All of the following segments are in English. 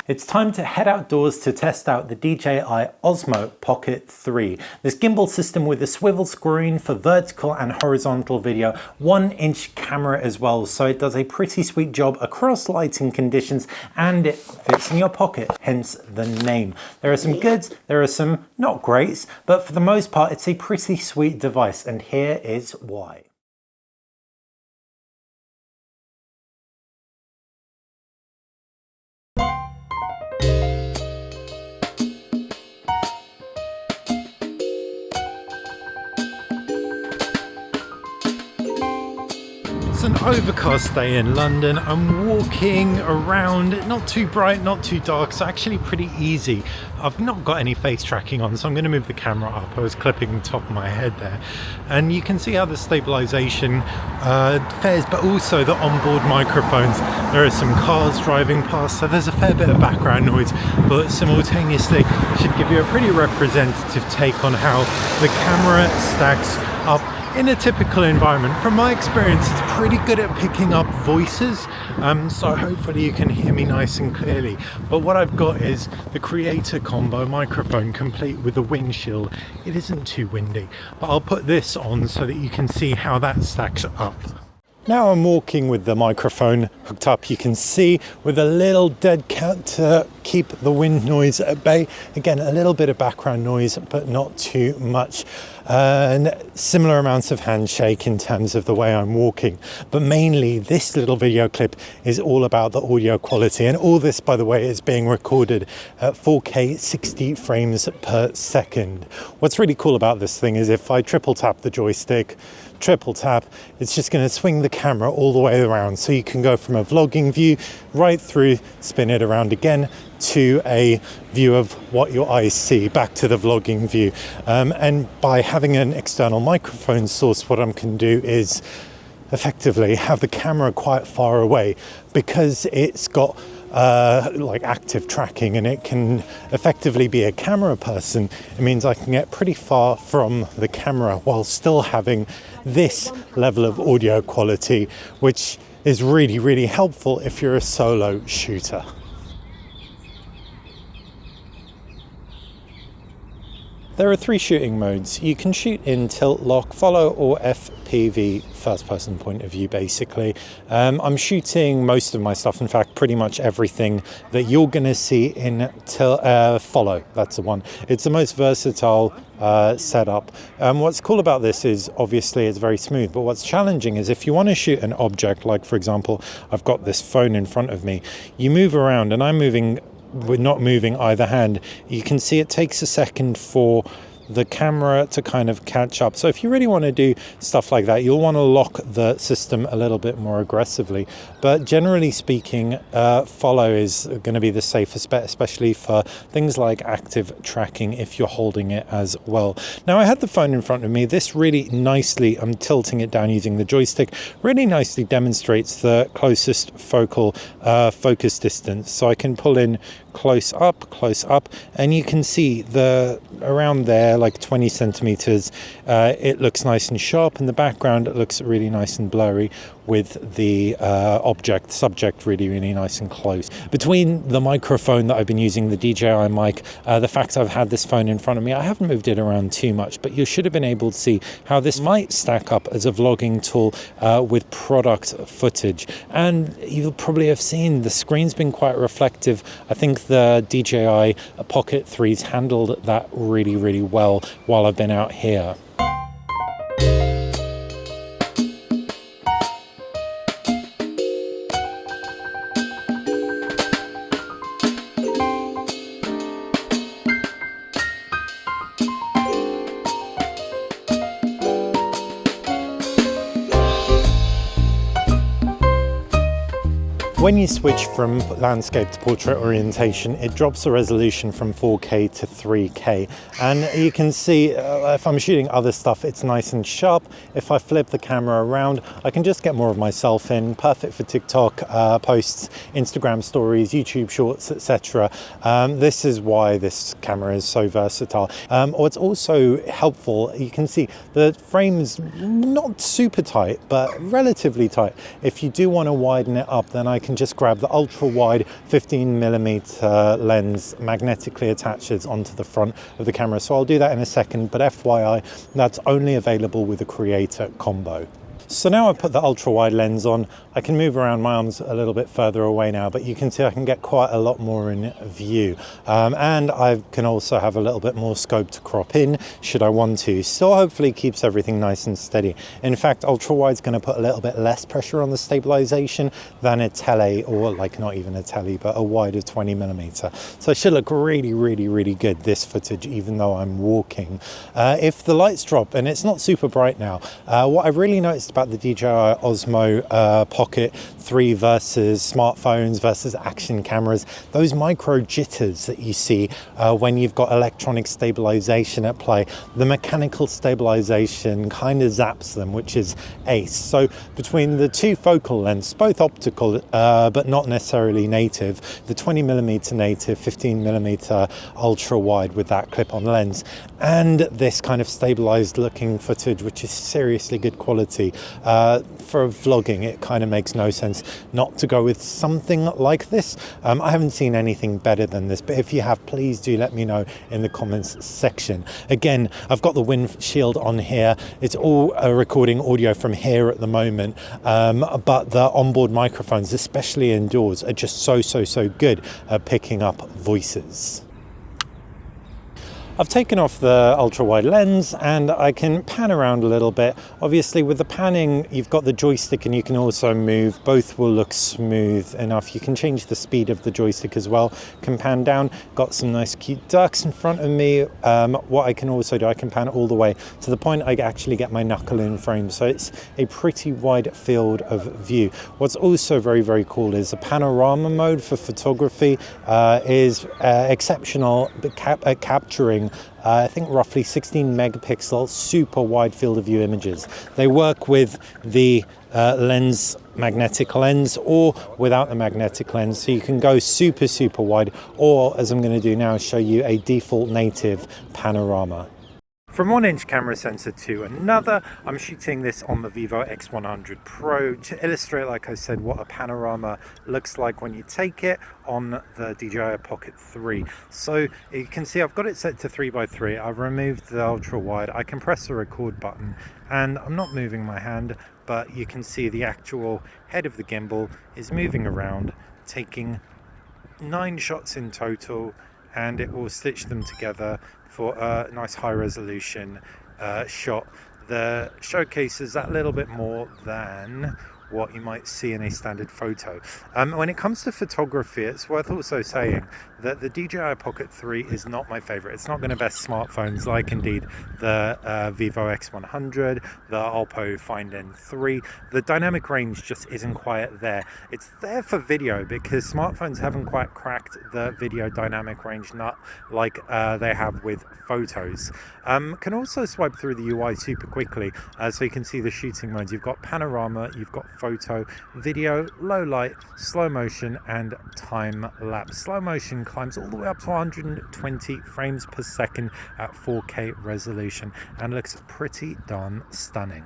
It's time to head outdoors to test out the DJI Osmo Pocket 3. This gimbal system with a swivel screen for vertical and horizontal video, 1-inch camera as well, so it does a pretty sweet job across lighting conditions and it fits in your pocket, hence the name. There are some goods, there are some not greats, but for the most part it's a pretty sweet device, and here is why. It's an overcast day in London. I'm walking around, not too bright, not too dark. It's actually pretty easy. I've not got any face tracking on, so I'm going to move the camera up. I was clipping the top of my head there. And you can see how the stabilization fares, but also the onboard microphones. There are some cars driving past, so there's a fair bit of background noise, but simultaneously it should give you a pretty representative take on how the camera stacks up in a typical environment. From my experience, it's pretty good at picking up voices, so hopefully you can hear me nice and clearly. But what I've got is the Creator Combo microphone complete with a windshield. It isn't too windy, but I'll put this on so that you can see how that stacks up. Now I'm walking with the microphone hooked up. You can see with a little dead cat to keep the wind noise at bay. Again, a little bit of background noise, but not too much. And similar amounts of handshake in terms of the way I'm walking. But mainly this little video clip is all about the audio quality. And all this, by the way, is being recorded at 4K 60 frames per second. What's really cool about this thing is if I triple tap the joystick, it's just going to swing the camera all the way around, so you can go from a vlogging view right through, spin it around again to a view of what your eyes see, back to the vlogging view. And by having an external microphone source, what I can do is effectively have the camera quite far away, because it's got like active tracking and it can effectively be a camera person. It means I can get pretty far from the camera while still having this level of audio quality, which is really, really helpful if you're a solo shooter. There are 3 shooting modes. You can shoot in tilt, lock, follow, or FPV, first person point of view basically. I'm shooting most of my stuff, in fact pretty much everything that you're going to see in follow, that's the one. It's the most versatile setup. What's cool about this is obviously it's very smooth, but what's challenging is if you want to shoot an object, like for example I've got this phone in front of me, you move around and we're not moving either hand. You can see it takes a second for the camera to kind of catch up. So if you really want to do stuff like that, you'll want to lock the system a little bit more aggressively. But generally speaking, follow is going to be the safest bet, especially for things like active tracking if you're holding it as well. Now I had the phone in front of me. This really nicely, I'm tilting it down using the joystick, really nicely demonstrates the closest focus distance. So I can pull in close up, and you can see around there, like 20 centimeters, it looks nice and sharp. In the background it looks really nice and blurry, with the subject really, really nice and close. Between the microphone that I've been using, the DJI mic, the fact I've had this phone in front of me, I haven't moved it around too much, but you should have been able to see how this might stack up as a vlogging tool with product footage. And you'll probably have seen the screen's been quite reflective. I think the DJI Pocket 3's handled that really, really well while I've been out here. When you switch from landscape to portrait orientation, it drops the resolution from 4K to 3K. And you can see if I'm shooting other stuff, it's nice and sharp. If I flip the camera around, I can just get more of myself in. Perfect for TikTok posts, Instagram stories, YouTube shorts, etc. This is why this camera is so versatile. What's also helpful, you can see the frame's not super tight, but relatively tight. If you do want to widen it up, then I can can just grab the ultra wide 15mm lens, magnetically attaches onto the front of the camera. So I'll do that in a second, but FYI, that's only available with a creator combo. So now I've put the ultra wide lens on, I can move around my arms a little bit further away now, but you can see I can get quite a lot more in view. And I can also have a little bit more scope to crop in should I want to. Still hopefully keeps everything nice and steady. In fact, ultra wide is going to put a little bit less pressure on the stabilization than a tele, or like not even a tele, but a wide of 20mm. So it should look really, really, really good, this footage, even though I'm walking. If the lights drop, and it's not super bright now, what I've really noticed about the DJI Osmo Pocket 3 versus smartphones versus action cameras, those micro jitters that you see when you've got electronic stabilization at play, the mechanical stabilization kind of zaps them, which is ace. So between the two focal lengths, both optical but not necessarily native, the 20mm native, 15mm ultra wide with that clip-on lens, and this kind of stabilized looking footage, which is seriously good quality, for vlogging, it kind of makes no sense not to go with something like this. I haven't seen anything better than this, but if you have, please do let me know in the comments section. Again, I've got the windshield on here. It's all recording audio from here at the moment, but the onboard microphones, especially indoors, are just so good at picking up voices. I've taken off the ultra wide lens and I can pan around a little bit. Obviously with the panning, you've got the joystick and you can also move. Both will look smooth enough. You can change the speed of the joystick as well. Can pan down. Got some nice cute ducks in front of me. What I can also do, I can pan all the way to the point I actually get my knuckle in frame. So it's a pretty wide field of view. What's also very cool is the panorama mode for photography is exceptional at capturing I think roughly 16 megapixel super wide field of view images. They work with the magnetic lens or without the magnetic lens, so you can go super wide, or as I'm going to do now, show you a default native panorama. From 1-inch camera sensor to another, I'm shooting this on the Vivo X100 Pro to illustrate, like I said, what a panorama looks like when you take it on the DJI Pocket 3. So you can see I've got it set to 3x3. I've removed the ultra wide. I can press the record button and I'm not moving my hand, but you can see the actual head of the gimbal is moving around, taking 9 shots in total, and it will stitch them together for a nice high resolution shot that showcases that little bit more than what you might see in a standard photo. When it comes to photography, it's worth also saying that the DJI Pocket 3 is not my favorite. It's not going to best smartphones like indeed the Vivo X100, the Oppo Find N3. The dynamic range just isn't quite there. It's there for video because smartphones haven't quite cracked the video dynamic range nut like they have with photos. Can also swipe through the UI super quickly so you can see the shooting modes. You've got panorama, you've got photo, video, low light, slow motion and time lapse. Slow motion climbs all the way up to 120 frames per second at 4K resolution and looks pretty darn stunning.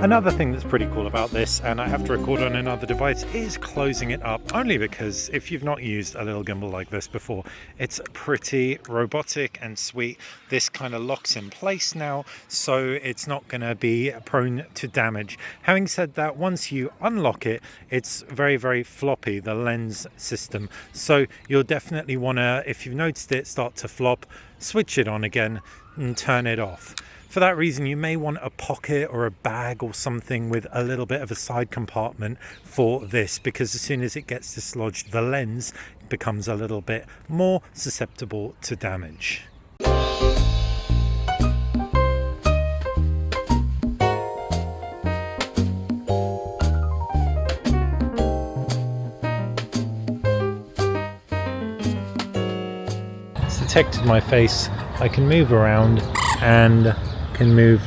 Another thing that's pretty cool about this, and I have to record on another device, is closing it up, only because if you've not used a little gimbal like this before, it's pretty robotic and sweet. This kind of locks in place now, so it's not going to be prone to damage. Having said that, once you unlock it, it's very floppy, the lens system. So you'll definitely want to, if you've noticed it start to flop, switch it on again and turn it off. For that reason, you may want a pocket or a bag or something with a little bit of a side compartment for this, because as soon as it gets dislodged, the lens becomes a little bit more susceptible to damage. It's detected my face. I can move around and can move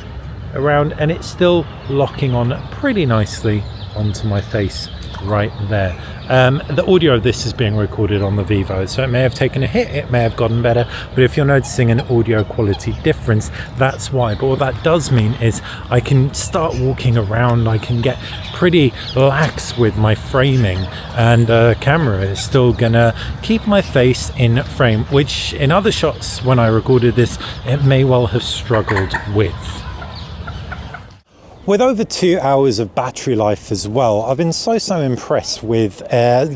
around, and it's still locking on pretty nicely onto my face right there. The audio of this is being recorded on the Vivo, so it may have taken a hit, it may have gotten better, but if you're noticing an audio quality difference, that's why. But what that does mean is I can start walking around, I can get pretty lax with my framing, and the camera is still gonna keep my face in frame, which in other shots when I recorded this, it may well have struggled with. With over 2 hours of battery life as well, I've been so impressed with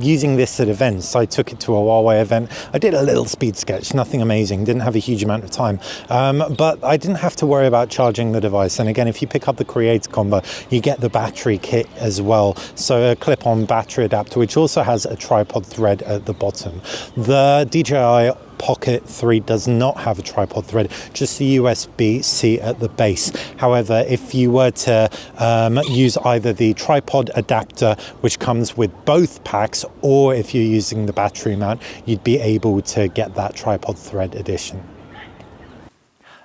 using this at events. I took it to a Huawei event. I did a little speed sketch, nothing amazing, didn't have a huge amount of time, but I didn't have to worry about charging the device. And again, if you pick up the Creator combo, you get the battery kit as well. So a clip-on battery adapter, which also has a tripod thread at the bottom. The DJI Pocket 3 does not have a tripod thread, just the USB-C at the base. However, if you were to use either the tripod adapter, which comes with both packs, or if you're using the battery mount, you'd be able to get that tripod thread addition.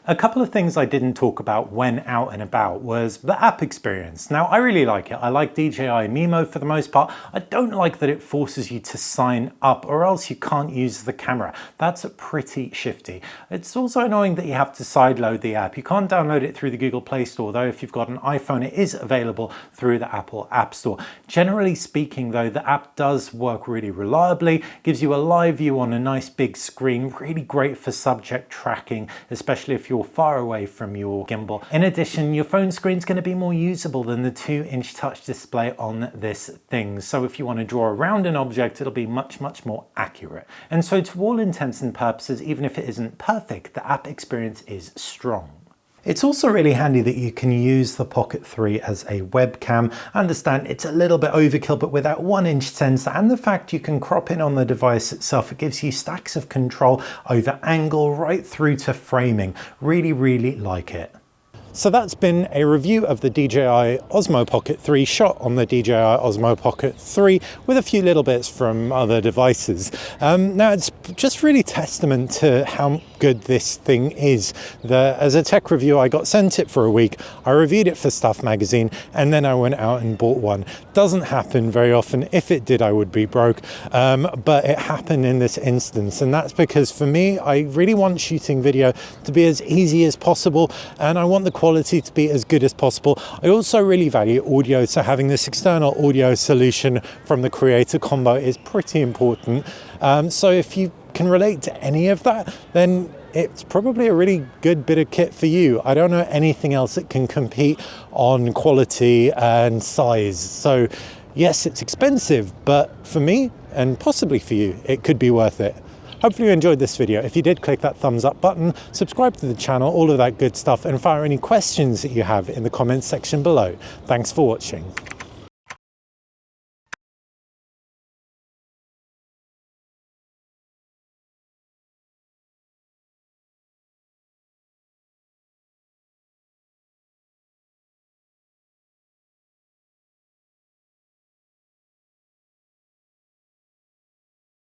A couple of things I didn't talk about when out and about was the app experience. Now, I really like it. I like DJI Mimo for the most part. I don't like that it forces you to sign up or else you can't use the camera. That's pretty shifty. It's also annoying that you have to sideload the app. You can't download it through the Google Play Store, though if you've got an iPhone, it is available through the Apple App Store. Generally speaking, though, the app does work really reliably, gives you a live view on a nice big screen, really great for subject tracking, especially if you're far away from your gimbal. In addition, your phone screen is going to be more usable than the 2-inch touch display on this thing. So if you want to draw around an object, it'll be much more accurate. And so to all intents and purposes, even if it isn't perfect, the app experience is strong. It's also really handy that you can use the Pocket 3 as a webcam. I understand it's a little bit overkill, but with that 1-inch sensor and the fact you can crop in on the device itself, it gives you stacks of control over angle right through to framing. Really like it. So that's been a review of the DJI Osmo Pocket 3 shot on the DJI Osmo Pocket 3 with a few little bits from other devices. Now it's just really testament to how good this thing is. As a tech review, I got sent it for a week, I reviewed it for Stuff magazine, and then I went out and bought one. Doesn't happen very often. If it did, I would be broke, but it happened in this instance, and that's because for me, I really want shooting video to be as easy as possible, and I want the quality to be as good as possible. I also really value audio, so having this external audio solution from the Creator combo is pretty important. So if you can relate to any of that, then it's probably a really good bit of kit for you. I don't know anything else that can compete on quality and size. So yes, it's expensive, but for me, and possibly for you, it could be worth it. Hopefully you enjoyed this video. If you did, click that thumbs up button, subscribe to the channel, all of that good stuff, and fire any questions that you have in the comments section below. Thanks for watching.